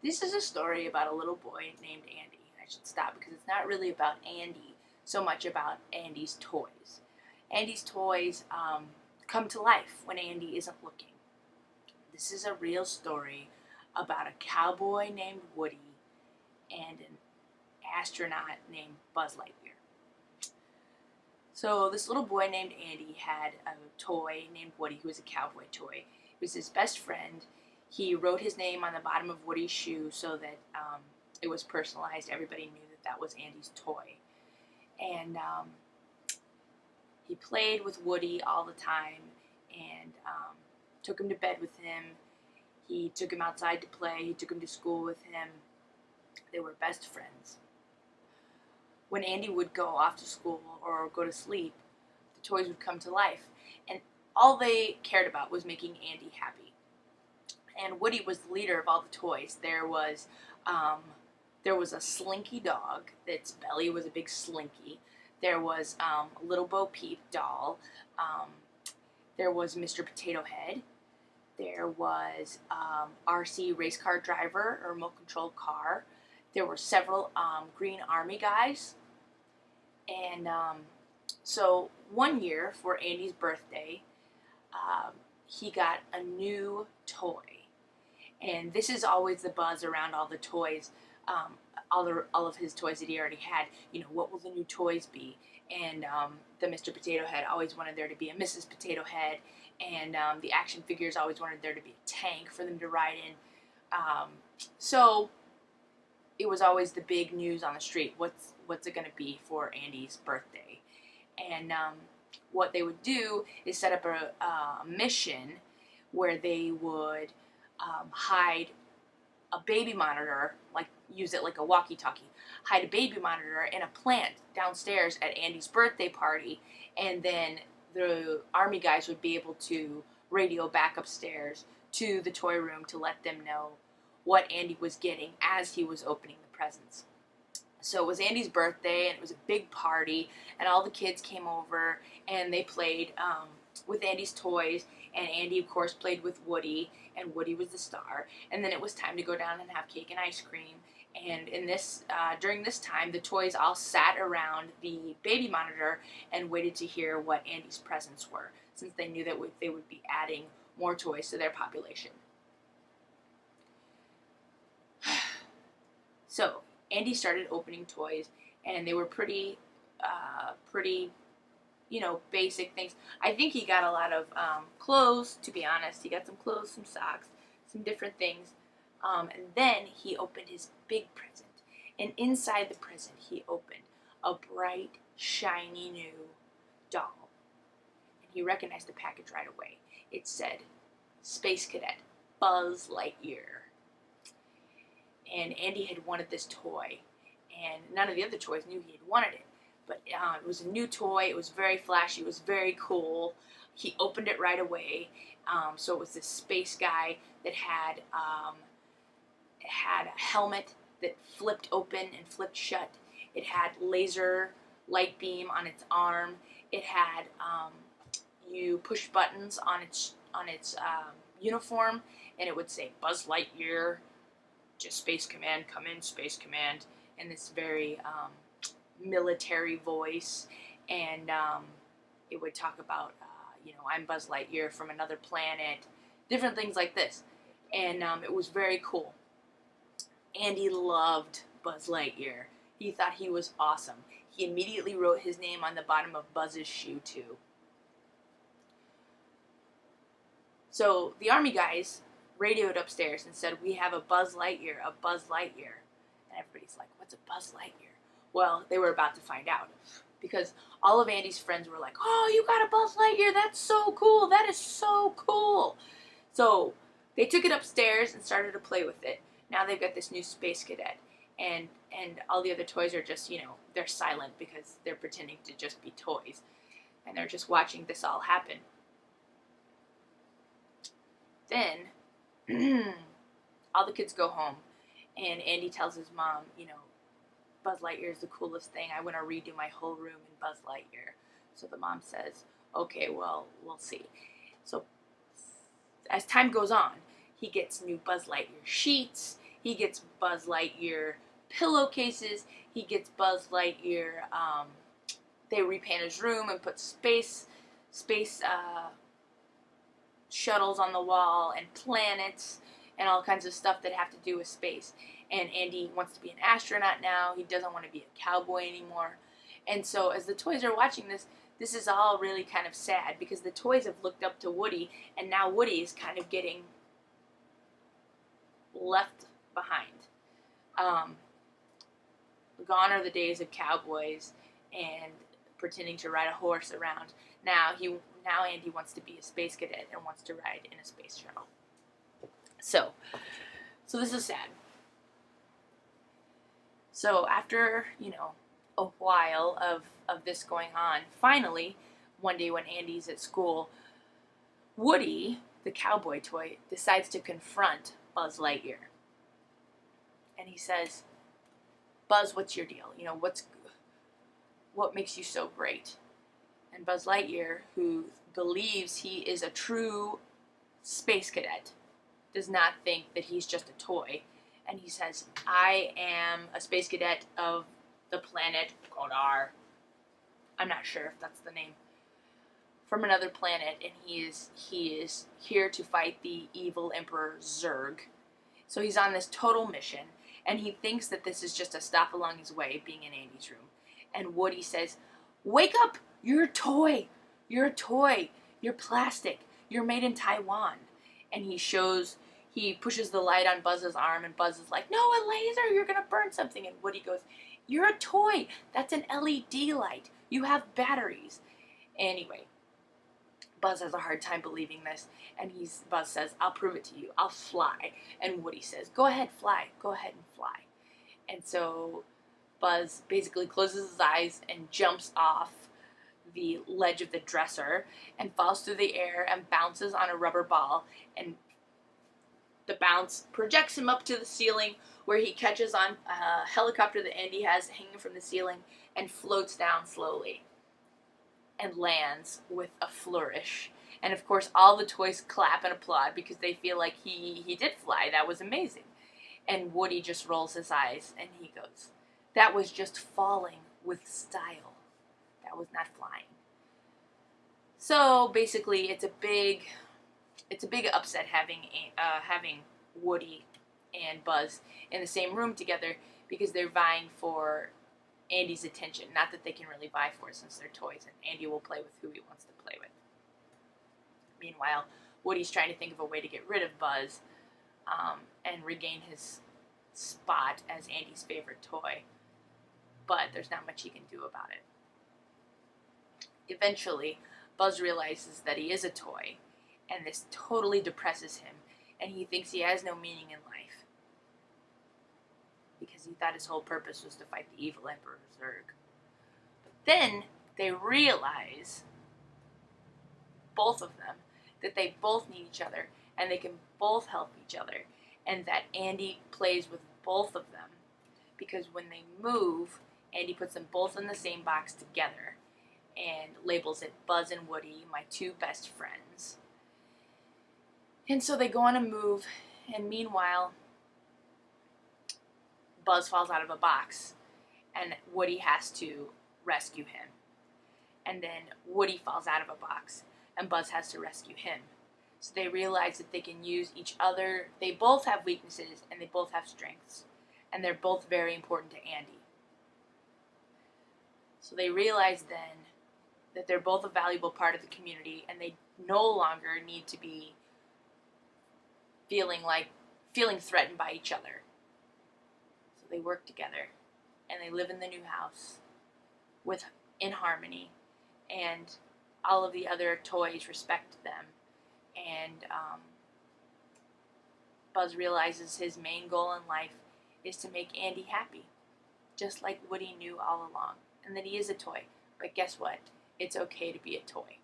This is a story about a little boy named Andy. I should stop because it's not really about Andy so much about Andy's toys. Andy's toys come to life when Andy isn't looking. This is a real story about a cowboy named Woody and an astronaut named Buzz Lightyear. So this little boy named Andy had a toy named Woody who was a cowboy toy. It was his best friend. He wrote his name on the bottom of Woody's shoe so that it was personalized. Everybody knew that that was Andy's toy. And he played with Woody all the time and took him to bed with him. He took him outside to play. He took him to school with him. They were best friends. When Andy would go off to school or go to sleep, the toys would come to life. And all they cared about was making Andy happy. And Woody was the leader of all the toys. There was a Slinky dog. Its belly was a big Slinky. There was a Little Bo Peep doll. There was Mr. Potato Head. There was RC race car driver or remote control car. There were several Green Army guys. And so one year for Andy's birthday, he got a new toy. And this is always the buzz around all the toys, all of his toys that he already had. You know, what will the new toys be? And the Mr. Potato Head always wanted there to be a Mrs. Potato Head. And the action figures always wanted there to be a tank for them to ride in. So it was always the big news on the street. What's it going to be for Andy's birthday? And what they would do is set up a mission where they would hide a baby monitor, like use it like a walkie-talkie, hide a baby monitor in a plant downstairs at Andy's birthday party, and then the army guys would be able to radio back upstairs to the toy room to let them know what Andy was getting as he was opening the presents. So it was Andy's birthday, and it was a big party, and all the kids came over, and they played with Andy's toys, and Andy, of course, played with Woody, and Woody was the star. And then it was time to go down and have cake and ice cream. And during this time, the toys all sat around the baby monitor and waited to hear what Andy's presents were, since they knew that they would be adding more toys to their population. So Andy started opening toys, and they were pretty, basic things. I think he got a lot of clothes, to be honest. He got some clothes, some socks, some different things. And then he opened his big present. And inside the present, he opened a bright, shiny new doll. And he recognized the package right away. It said, Space Cadet Buzz Lightyear. And Andy had wanted this toy, and none of the other toys knew he had wanted it. But it was a new toy. It was very flashy. It was very cool. He opened it right away. So it was this space guy that had a helmet that flipped open and flipped shut. It had laser light beam on its arm. It had you push buttons on its uniform, and it would say Buzz Lightyear. Just Space Command, come in, Space Command, in this very military voice, and it would talk about, I'm Buzz Lightyear from another planet, different things like this, and it was very cool. Andy loved Buzz Lightyear. He thought he was awesome. He immediately wrote his name on the bottom of Buzz's shoe, too. So the army guys radioed upstairs and said, we have a Buzz Lightyear, a Buzz Lightyear. And everybody's like, what's a Buzz Lightyear? Well, they were about to find out, because all of Andy's friends were like, oh, you got a Buzz Lightyear, that's so cool, that is so cool. So they took it upstairs and started to play with it. Now they've got this new Space Cadet, and all the other toys are just, they're silent because they're pretending to just be toys, and they're just watching this all happen. Then all the kids go home, and Andy tells his mom, Buzz Lightyear is the coolest thing. I want to redo my whole room in Buzz Lightyear. So the mom says, okay, well, we'll see. So as time goes on, he gets new Buzz Lightyear sheets. He gets Buzz Lightyear pillowcases. He gets Buzz Lightyear. They repaint his room and put space shuttles on the wall and planets and all kinds of stuff that have to do with space. And Andy wants to be an astronaut now. He doesn't want to be a cowboy anymore. And so as the toys are watching this, this is all really kind of sad because the toys have looked up to Woody, and now Woody is kind of getting left behind. Gone are the days of cowboys and pretending to ride a horse around. Now Andy wants to be a space cadet and wants to ride in a space shuttle. So this is sad. So after, a while of this going on, finally, one day when Andy's at school, Woody, the cowboy toy, decides to confront Buzz Lightyear. And he says, Buzz, what's your deal? What makes you so great? And Buzz Lightyear, who believes he is a true space cadet, does not think that he's just a toy. And he says, I am a space cadet of the planet Kodar. I'm not sure if that's the name. From another planet, and he is here to fight the evil Emperor Zurg. So he's on this total mission, and he thinks that this is just a stop along his way, being in Andy's room. And Woody says, wake up! You're a toy! You're a toy! You're plastic! You're made in Taiwan. And he pushes the light on Buzz's arm, and Buzz is like, no, a laser! You're gonna burn something! And Woody goes, you're a toy! That's an LED light! You have batteries! Anyway, Buzz has a hard time believing this, and Buzz says, I'll prove it to you. I'll fly. And Woody says, go ahead, fly. Go ahead and fly. And so Buzz basically closes his eyes and jumps off the ledge of the dresser and falls through the air and bounces on a rubber ball, and the bounce projects him up to the ceiling, where he catches on a helicopter that Andy has hanging from the ceiling and floats down slowly and lands with a flourish. And of course all the toys clap and applaud because they feel like he did fly. That was amazing. And Woody just rolls his eyes and he goes, that was just falling with style. That was not flying. So basically it's a big upset having Woody and Buzz in the same room together because they're vying for Andy's attention. Not that they can really vie for it since they're toys, and Andy will play with who he wants to play with. Meanwhile, Woody's trying to think of a way to get rid of Buzz and regain his spot as Andy's favorite toy. But there's not much he can do about it. Eventually, Buzz realizes that he is a toy, and this totally depresses him, and he thinks he has no meaning in life because he thought his whole purpose was to fight the evil Emperor Zurg. But then they realize, both of them, that they both need each other and they can both help each other, and that Andy plays with both of them because when they move, Andy puts them both in the same box together and labels it Buzz and Woody, my two best friends. And so they go on a move, and meanwhile, Buzz falls out of a box, and Woody has to rescue him. And then Woody falls out of a box, and Buzz has to rescue him. So they realize that they can use each other. They both have weaknesses, and they both have strengths. And they're both very important to Andy. So they realize then that they're both a valuable part of the community, and they no longer need to be feeling threatened by each other. So they work together, and they live in the new house in harmony, and all of the other toys respect them. And Buzz realizes his main goal in life is to make Andy happy, just like Woody knew all along, and that he is a toy. But guess what? It's okay to be a toy.